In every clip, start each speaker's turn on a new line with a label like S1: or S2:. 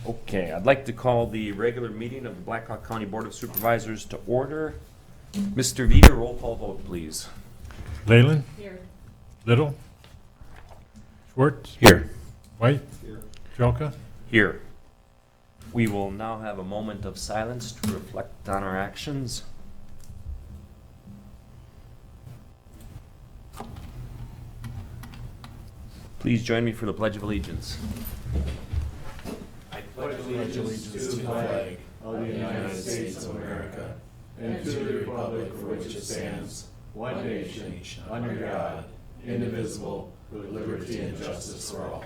S1: Okay, I'd like to call the regular meeting of the Blackhawk County Board of Supervisors to order. Mr. Veeder, roll call vote, please.
S2: Leyland?
S3: Here.
S2: Little? Schwartz?
S4: Here.
S2: White? Here. Jelka?
S1: Here. We will now have a moment of silence to reflect on our actions. Please join me for the Pledge of Allegiance. I pledge
S4: allegiance to the flag of the United States of America and to the republic for which it stands, one nation, under God, indivisible, with liberty and justice for all.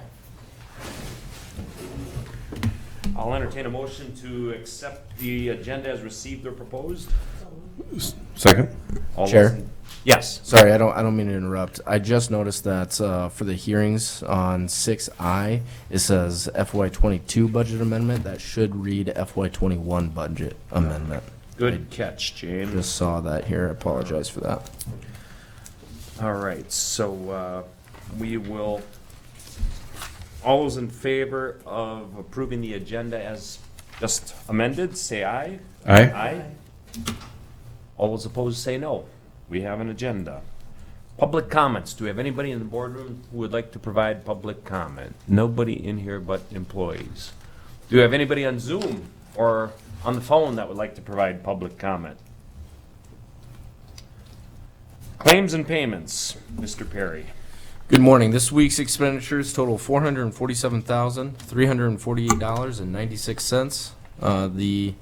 S1: I'll entertain a motion to accept the agenda as received or proposed.
S4: Second.
S1: All
S5: Chair?
S1: those in- Yes.
S5: Sorry, I don't mean to interrupt. I just noticed that for the hearings on 6I, it says FY22 budget amendment. That should read FY21 budget amendment.
S1: Good catch, James.
S5: Just saw that here. I apologize for that.
S1: All right, so we will, all those in favor of approving the agenda as just amended, say aye.
S4: Aye.
S1: Aye. All those opposed, say no. We have an agenda. Public comments. Do we have anybody in the boardroom who would like to provide public comment? Nobody in here but employees. Do we have anybody on Zoom or on the phone that would like to provide public comment? Claims and payments, Mr. Perry.
S5: Good morning. This week's expenditures total $447,348.96. The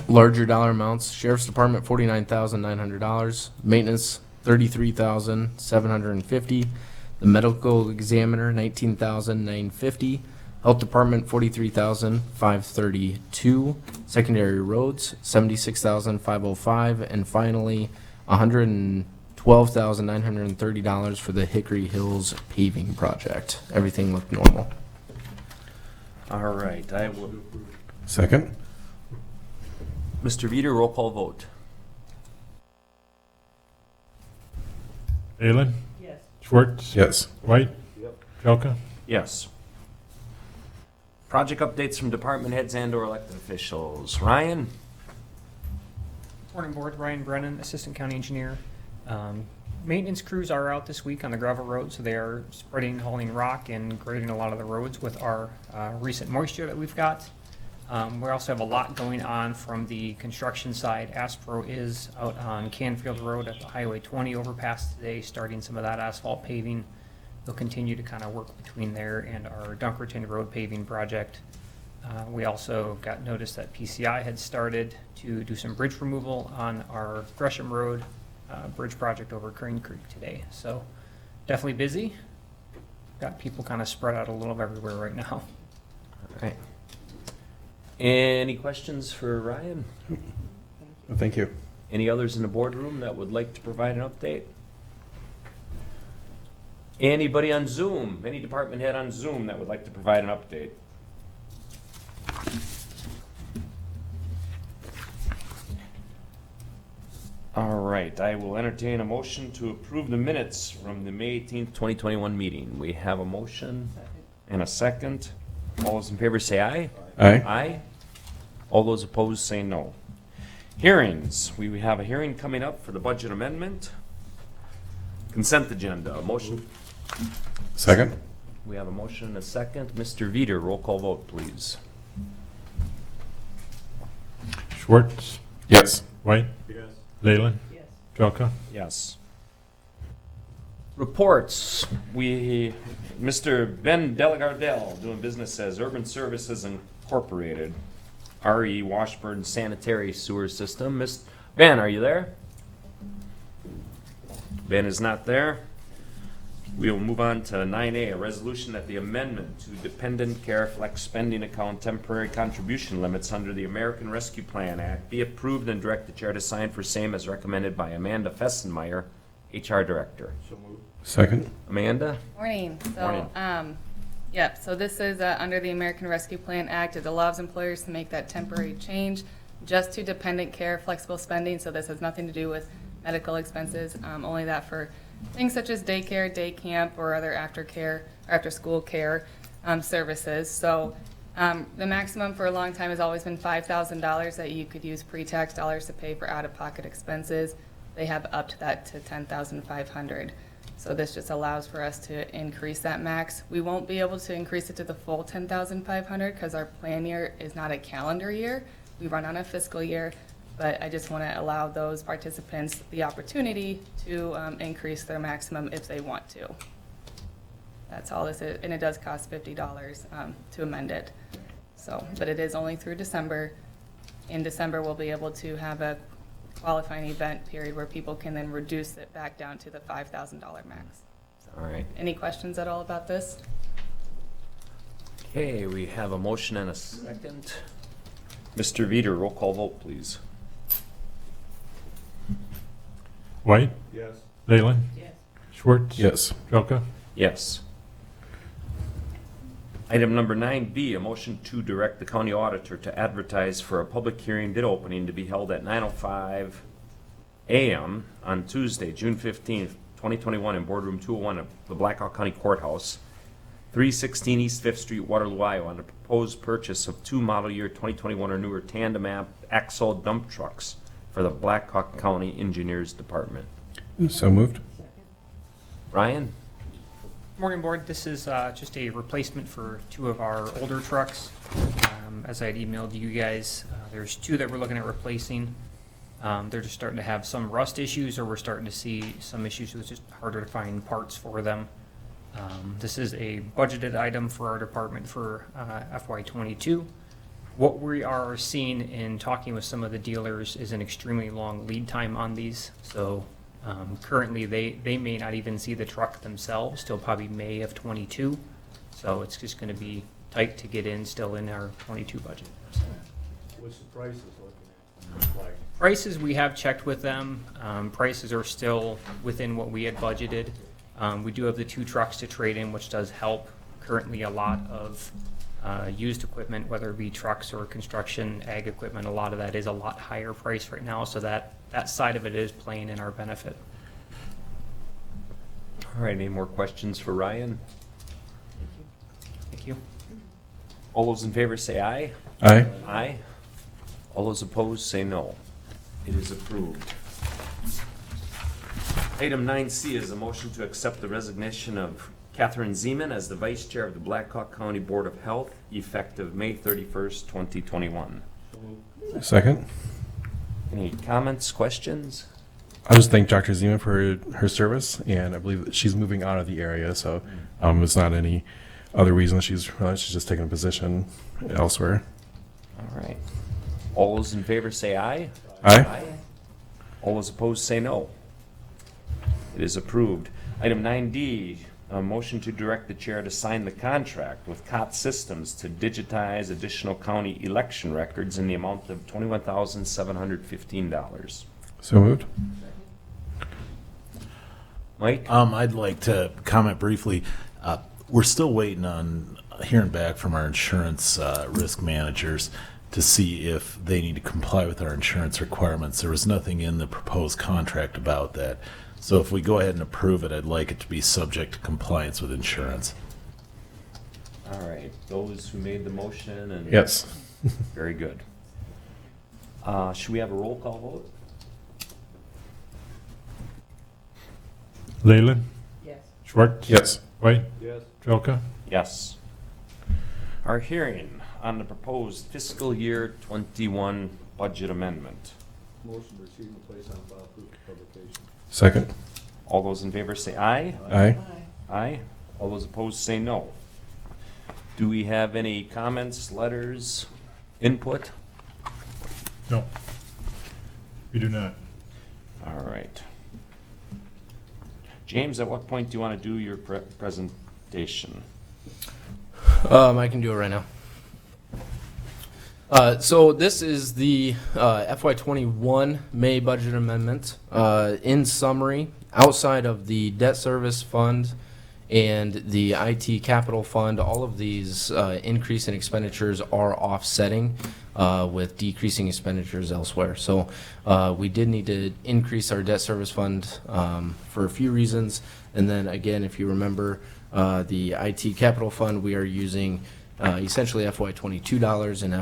S5: larger dollar amounts: Sheriff's Department $49,900, Maintenance $33,750, the Medical Examiner $19,950, Health Department $43,532, Secondary Roads $76,505, and finally $112,930 for the Hickory Hills paving project. Everything looked normal.
S1: All right, I will.
S4: Second.
S1: Mr. Veeder, roll call vote.
S2: Leyland?
S3: Yes.
S2: Schwartz?
S4: Yes.
S2: White? Jelka?
S1: Yes. Project updates from department heads and or elected officials. Ryan?
S3: Morning, Board. Ryan Brennan, Assistant County Engineer. Maintenance crews are out this week on the gravel road, so they are spreading, hauling rock, and grading a lot of the roads with our recent moisture that we've got. We also have a lot going on from the construction side. Aspro is out on Canfield Road at the Highway 20 overpass today, starting some of that asphalt paving. They'll continue to kind of work between there and our Dunkerton Road paving project. We also got notice that PCI had started to do some bridge removal on our Gresham Road bridge project over Crane Creek today. So definitely busy. Got people kind of spread out a little everywhere right now.
S1: All right. Any questions for Ryan?
S4: Thank you.
S1: Any others in the boardroom that would like to provide an update? Anybody on Zoom? Any department head on Zoom that would like to provide an update? All right, I will entertain a motion to approve the minutes from the May 18th, 2021 meeting. We have a motion and a second. All those in favor say aye.
S4: Aye.
S1: Aye. All those opposed say no. Hearings. We have a hearing coming up for the budget amendment. Consent agenda. A motion.
S4: Second.
S1: We have a motion and a second. Mr. Veeder, roll call vote, please.
S2: Schwartz?
S4: Yes.
S2: White? Leyland?
S3: Yes.
S2: Jelka?
S1: Yes. Reports. Mr. Ben Delagardelle, doing business as Urban Services Incorporated, RE Washburn Sanitary Sewer System. Ben, are you there? Ben is not there. We will move on to 9A, a resolution that the amendment to Dependent Care Flex Spending Account temporary contribution limits under the American Rescue Plan Act be approved and direct the chair to sign for same as recommended by Amanda Fessenmeyer, HR Director.
S4: Second.
S1: Amanda?
S6: Morning.
S1: Morning.
S6: So this is under the American Rescue Plan Act. It allows employers to make that temporary change just to dependent care flexible spending. So this has nothing to do with medical expenses, only that for things such as daycare, day camp, or other after school care services. So The maximum for a long time has always been $5,000 that you could use pre-tax dollars to pay for out-of-pocket expenses. They have upped that to $10,500. So this just allows for us to increase that max. We won't be able to increase it to the full $10,500 because our plan year is not a calendar year. We run on a fiscal year, but I just want to allow those participants the opportunity to increase their maximum if they want to. That's all this is, and it does cost $50 to amend it. So, but it is only through December. In December, we'll be able to have a qualifying event period where people can then reduce it back down to the $5,000 max.
S1: All right.
S6: Any questions at all about this?
S1: Okay, we have a motion and a second. Mr. Veeder, roll call vote, please.
S2: White,
S4: Yes.
S2: Leyland,
S6: Yes.
S2: Schwartz.
S5: Yes.
S2: Jelka.
S1: Yes. Item number 9B, a motion to direct the county auditor to advertise for a public hearing bid opening to be held at 9:05 a.m. on Tuesday, June 15th, 2021 in Boardroom 201 of the Blackhawk County Courthouse, 316 East 5th Street, Waterloo, Iowa, on the proposed purchase of 2 model year 2021 or newer tandem axle dump trucks for the Blackhawk County Engineers Department.
S7: So moved.
S1: Ryan?
S3: Morning, Board. This is just a replacement for 2 of our older trucks. As I had emailed you guys, there's 2 that we're looking at replacing. They're just starting to have some rust issues, or we're starting to see some issues with just harder to find parts for them. This is a budgeted item for our department for FY22. What we are seeing in talking with some of the dealers is an extremely long lead time on these. So currently, they may not even see the truck themselves till probably May of 22. So it's just going to be tight to get in, still in our 22 budget. So
S4: What's the prices looking like?
S3: prices, we have checked with them. Prices are still within what we had budgeted. We do have the 2 trucks to trade in, which does help. Currently, a lot of used equipment, whether it be trucks or construction, ag equipment, a lot of that is a lot higher price right now, so that side of it is playing in our benefit.
S1: All right, any more questions for Ryan?
S3: Thank you.
S1: All those in favor say aye.
S7: Aye.
S1: Aye. All those opposed say no. It is approved. Item 9C is a motion to accept the resignation of Catherine Zeman as the Vice Chair of the Blackhawk County Board of Health, effective May 31st, 2021.
S7: Second.
S1: Any comments, questions?
S7: I just thank Dr. Zima for her service, and I believe that she's moving out of the area, so it's not any other reason. She's just taking a position elsewhere.
S1: All right. All those in favor say aye.
S7: Aye.
S1: All those opposed say no. It is approved. Item 9D, a motion to direct the chair to sign the contract with COT Systems to digitize additional county election records in the amount of $21,715.
S7: So moved.
S1: Mike?
S8: I'd like to comment briefly. We're still waiting on hearing back from our insurance risk managers to see if they need to comply with our insurance requirements. There was nothing in the proposed contract about that. So if we go ahead and approve it, I'd like it to be subject to compliance with insurance.
S1: All right. Those who made the motion and.
S7: Yes.
S1: Very good. Should we have a roll call vote?
S2: Leyland,
S6: Yes.
S2: Schwartz.
S7: Yes.
S2: White,
S4: Yes.
S2: Jelka.
S1: Yes. Our hearing on the proposed fiscal year 21 budget amendment.
S4: Motion to receive and place on file proof of publication.
S7: Second.
S1: All those in favor say aye.
S7: Aye.
S1: Aye. All those opposed say no. Do we have any comments, letters, input?
S2: No. We do not.
S1: All right. James, at what point do you want to do your presentation?
S5: I can do it right now. So this is the FY21 May budget amendment. In summary, outside of the debt service fund and the IT capital fund, all of these increase in expenditures are offsetting with decreasing expenditures elsewhere. So we did need to increase our debt service fund for a few reasons. And then again, if you remember, the IT capital fund, we are using essentially FY22 dollars and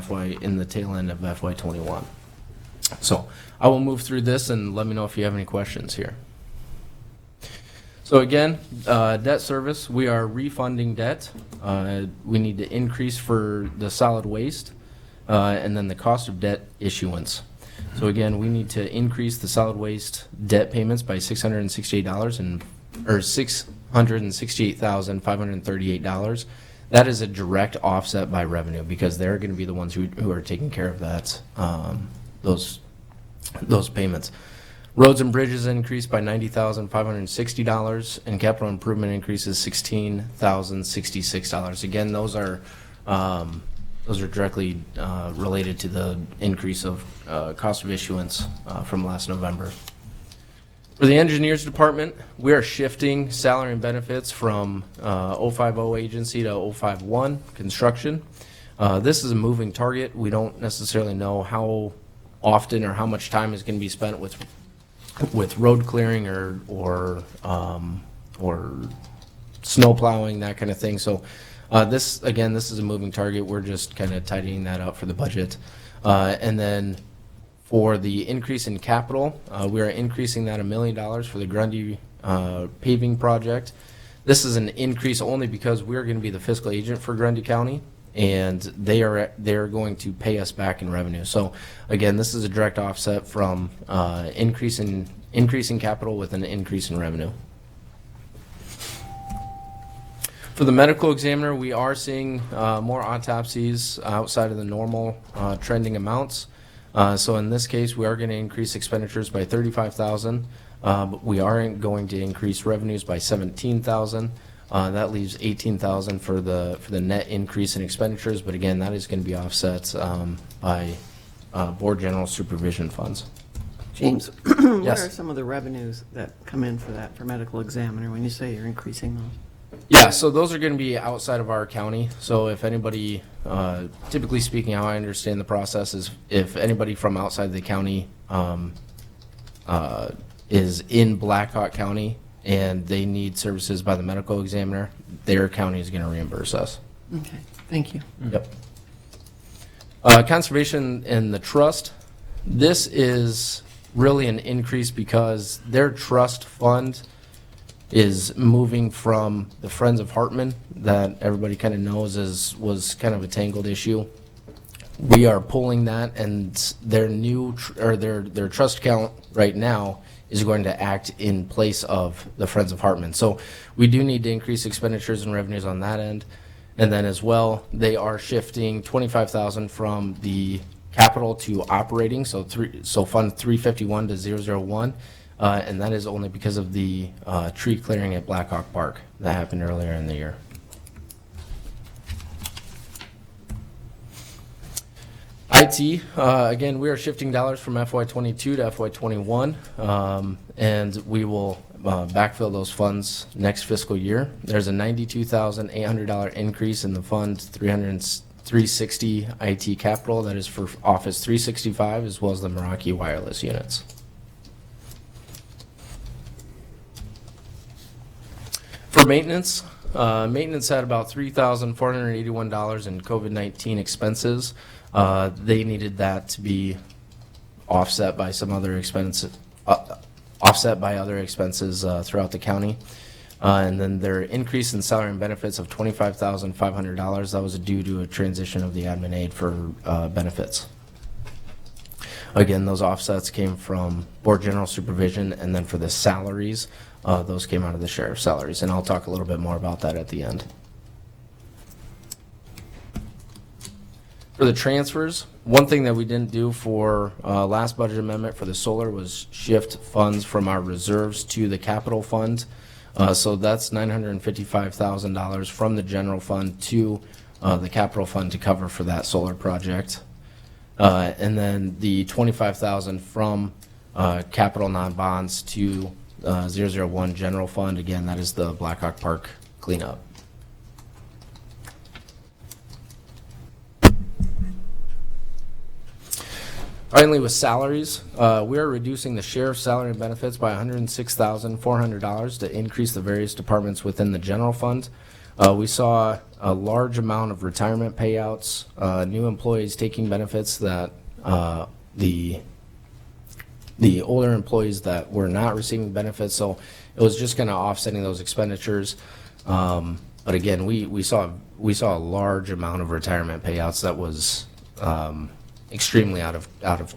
S5: in the tail end of FY21. So I will move through this and let me know if you have any questions here. So again, debt service, we are refunding debt. We need to increase for the solid waste, and then the cost of debt issuance. So again, we need to increase the solid waste debt payments by $668 or $668,538. That is a direct offset by revenue because they're going to be the ones who are taking care of that, those payments. Roads and bridges increased by $90,560, and capital improvement increases $16,066. Again, those are directly related to the increase of cost of issuance from last November. For the engineers department, we are shifting salary and benefits from 050 agency to 051 construction. This is a moving target. We don't necessarily know how often or how much time is going to be spent with road clearing or snow plowing, that kind of thing. So this is a moving target. We're just kind of tidying that up for the budget. And then for the increase in capital, we are increasing that $1 million for the Grundy paving project. This is an increase only because we're going to be the fiscal agent for Grundy County, and they're going to pay us back in revenue. So again, this is a direct offset from increasing capital with an increase in revenue. For the medical examiner, we are seeing more autopsies outside of the normal trending amounts. So in this case, we are going to increase expenditures by $35,000, but we are going to increase revenues by $17,000. That leaves $18,000 for the net increase in expenditures, but again, that is going to be offset by board general supervision funds.
S9: James, what
S5: Yes.
S9: are some of the revenues that come in for that, for medical examiner, when you say you're increasing those?
S5: Yeah, so those are going to be outside of our county. So if anybody, typically speaking, how I understand the process is if anybody from outside the county is in Blackhawk County and they need services by the medical examiner, their county is going to reimburse us.
S9: Okay, thank you.
S5: Yep. Conservation and the trust. This is really an increase because their trust fund is moving from the Friends of Hartman that everybody kind of knows was kind of a tangled issue. We are pulling that, and their new their trust account right now is going to act in place of the Friends of Hartman. So we do need to increase expenditures and revenues on that end. And then as well, they are shifting $25,000 from the capital to operating, so Fund 351 to 001. And that is only because of the tree clearing at Blackhawk Park that happened earlier in the year. IT, again, we are shifting dollars from FY22 to FY21, and we will backfill those funds next fiscal year. There's a $92,800 increase in the fund 360 IT capital. That is for Office 365 as well as the Meraki wireless units. For maintenance, maintenance had about $3,481 in COVID-19 expenses. They needed that to be offset by some other expenses, offset by other expenses throughout the county. And then their increase in salary and benefits of $25,500, that was due to a transition of the admin aid for benefits. Again, those offsets came from board general supervision, and then for the salaries, those came out of the sheriff's salaries, and I'll talk a little bit more about that at the end. For the transfers, one thing that we didn't do for last budget amendment for the solar was shift funds from our reserves to the capital fund. So that's $955,000 from the general fund to the capital fund to cover for that solar project. And then the $25,000 from capital non-bonds to 001 general fund. Again, that is the Blackhawk Park cleanup. Finally, with salaries, we are reducing the sheriff's salary and benefits by $106,400 to increase the various departments within the general fund. We saw a large amount of retirement payouts, new employees taking benefits that the older employees that were not receiving benefits. So it was just kind of offsetting those expenditures. But again, we saw a large amount of retirement payouts that was extremely out of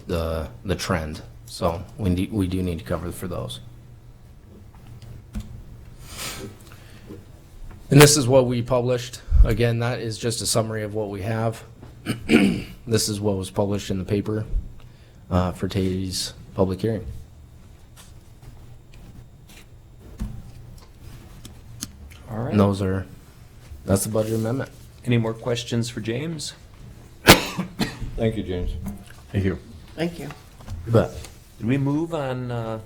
S5: the trend. So we do need to cover for those. And this is what we published. Again, that is just a summary of what we have. This is what was published in the paper for today's public hearing.
S1: All right.
S5: And that's the budget amendment.
S1: Any more questions for James?
S4: Thank you, James.
S7: Thank you.
S9: Thank you.
S5: But
S1: Did we move on the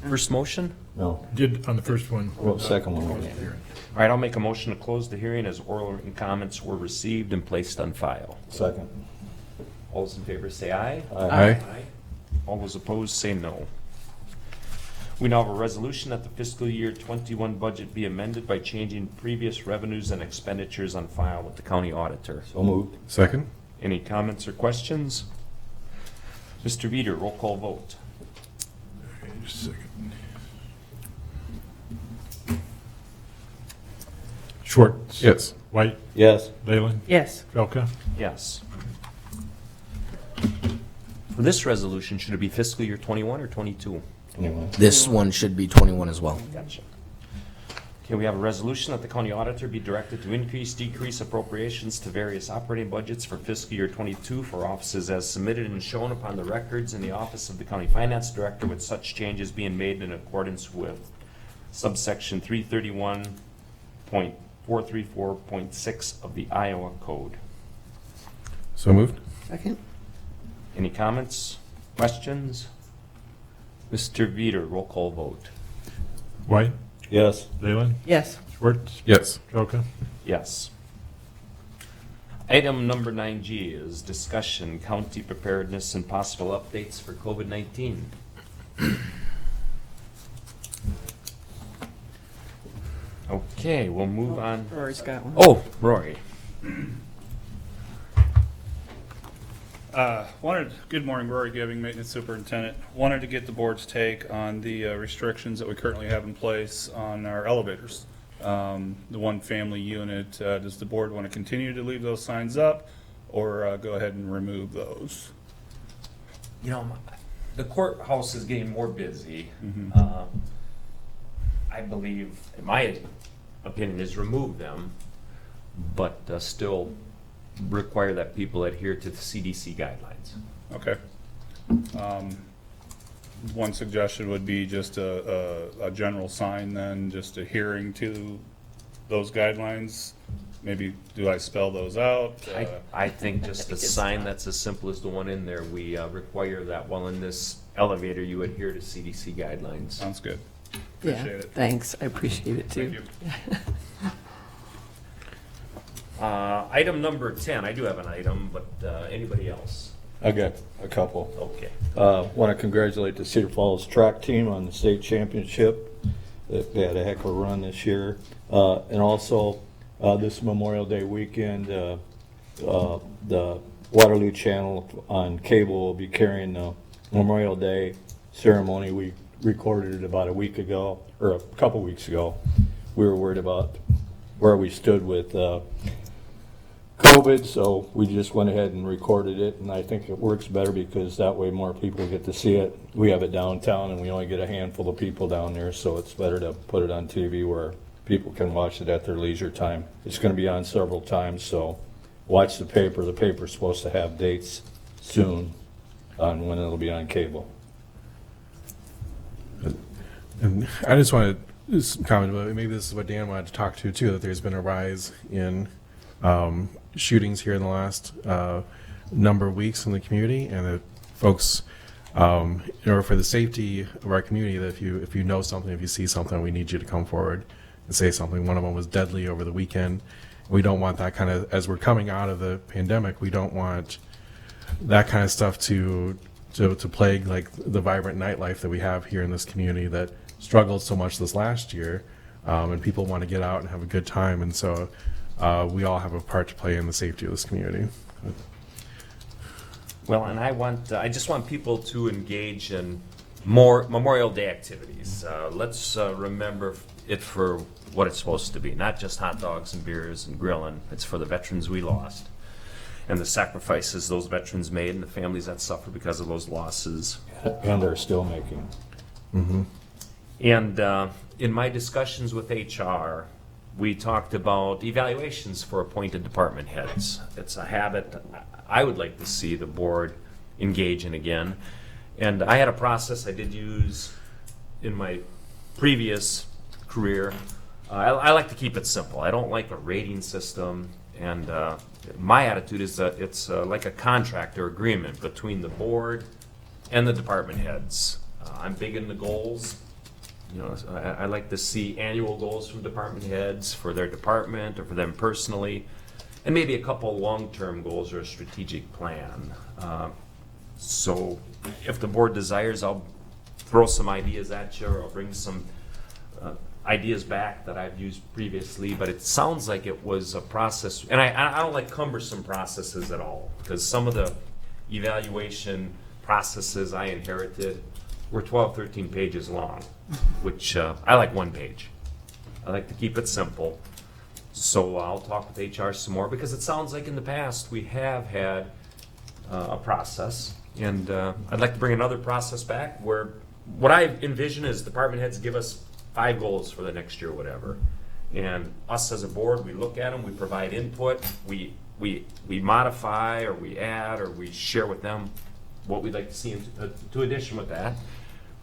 S1: first motion?
S4: No,
S2: Did on the first one.
S4: well, second one.
S1: All right, I'll make a motion to close the hearing as oral written comments were received and placed on file.
S4: Second.
S1: All those in favor say aye.
S7: Aye.
S1: All those opposed say no. We now have a resolution that the fiscal year 21 budget be amended by changing previous revenues and expenditures on file with the county auditor.
S4: So moved.
S7: Second?
S1: Any comments or questions? Mr. Veeder, roll call vote.
S2: Just a second. Schwartz.
S7: Yes.
S2: White.
S4: Yes.
S2: Leyland.
S9: Yes.
S2: Jelka.
S1: Yes. For this resolution, should it be fiscal year 21 or 22?
S4: Anyone?
S5: this one should be 21 as well.
S1: Gotcha. Okay, we have a resolution that the county auditor be directed to increase, decrease appropriations to various operating budgets for fiscal year 22 for offices as submitted and shown upon the records in the office of the county finance director, with such changes being made in accordance with subsection 331.434.6 of the Iowa Code.
S7: So moved?
S9: Second?
S1: Any comments, questions? Mr. Veeder, roll call vote.
S2: White.
S4: Yes.
S2: Leyland.
S9: Yes.
S2: Schwartz.
S7: Yes.
S2: Jelka.
S1: Yes. Item number 9G is discussion, county preparedness, and possible updates for COVID-19. Okay, we'll move on.
S9: Rory's got one.
S1: Oh, Rory.
S10: Good morning, Rory Gibbing, Maintenance Superintendent. Wanted to get the board's take on the restrictions that we currently have in place on our elevators. The one family unit, does the board want to continue to leave those signs up or go ahead and remove those?
S1: You know, the courthouse is getting more busy. I believe, in my opinion, is remove them, but still require that people adhere to the CDC guidelines.
S10: Okay. One suggestion would be just a general sign then, just adhering to those guidelines. Maybe, do I spell those out?
S1: I think just a sign that's as simple as the one in there. We require that while in this elevator, you adhere to CDC guidelines.
S10: Sounds good.
S9: Yeah,
S10: Appreciate it.
S9: thanks. I appreciate it
S10: Thank
S9: too.
S10: you.
S1: Item number 10, I do have an item, but anybody else?
S4: I got a couple.
S1: Okay.
S4: Want to congratulate the Cedar Falls track team on the state championship. They had a heck of a run this year. And also, this Memorial Day weekend, the Waterloo Channel on cable will be carrying the Memorial Day ceremony. We recorded it about a week ago, or a couple weeks ago. We were worried about where we stood with COVID, so we just went ahead and recorded it, and I think it works better because that way more people get to see it. We have it downtown, and we only get a handful of people down there, so it's better to put it on TV where people can watch it at their leisure time. It's going to be on several times, so watch the paper. The paper's supposed to have dates soon on when it'll be on cable.
S7: And I just wanted to just comment about, maybe this is what Dan wanted to talk to too, that there's been a rise in shootings here in the last number of weeks in the community, and that folks, in order for the safety of our community, that if you know something, if you see something, we need you to come forward and say something. One of them was deadly over the weekend. We don't want that kind of, as we're coming out of the pandemic, we don't want that kind of stuff to plague like the vibrant nightlife that we have here in this community that struggled so much this last year, and people want to get out and have a good time. And so we all have a part to play in the safety of this community.
S1: Well, and I just want people to engage in more Memorial Day activities. Let's remember it for what it's supposed to be, not just hot dogs and beers and grilling. It's for the veterans we lost and the sacrifices those veterans made and the families that suffer because of those losses.
S2: And are still making.
S1: And in my discussions with HR, we talked about evaluations for appointed department heads. It's a habit I would like to see the board engage in again. And I had a process I did use in my previous career. I like to keep it simple. I don't like a rating system. And my attitude is that it's like a contract or agreement between the board and the department heads. I'm big into goals. You know, I like to see annual goals from department heads for their department or for them personally, and maybe a couple long-term goals or a strategic plan. So if the board desires, I'll throw some ideas at you, or I'll bring some ideas back that I've used previously, but it sounds like it was a process, and I don't like cumbersome processes at all, because some of the evaluation processes I inherited were 12, 13 pages long, which I like one page. I like to keep it simple. So I'll talk with HR some more, because it sounds like in the past we have had a process, and I'd like to bring another process back where what I envision is department heads give us 5 goals for the next year, whatever. And us as a board, we look at them, we provide input, we modify, or we add, or we share with them what we'd like to see to addition with that.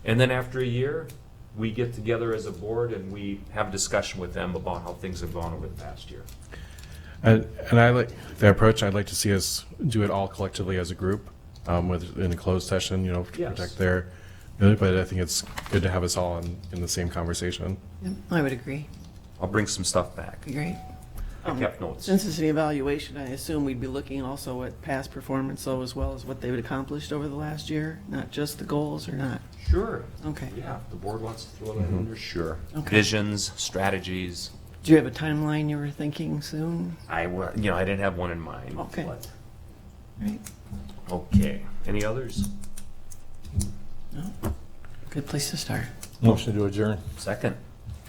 S1: And then after a year, we get together as a board and we have a discussion with them about how things have gone over the past year.
S7: And I like the approach. I'd like to see us do it all collectively as a group, in a closed session, to
S1: Yes.
S7: protect their. But I think it's good to have us all in the same conversation.
S9: Yep, I would agree.
S1: I'll bring some stuff back.
S9: Be great.
S1: I kept notes.
S9: Since it's an evaluation, I assume we'd be looking also at past performance, though, as well as what they've accomplished over the last year, not just the goals, or not?
S1: Sure.
S9: Okay.
S1: Yeah, if the board wants to throw that in there, sure.
S9: Okay.
S1: Visions, strategies.
S9: Do you have a timeline you were thinking soon?
S1: I didn't have one in mind.
S9: Okay.
S1: but-
S9: Right.
S1: Okay. Any others?
S9: No? Good place to start.
S2: Motion to adjourn.
S1: Second.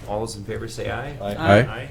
S1: All those in favor say aye.
S2: Aye.
S7: Aye.
S1: Aye.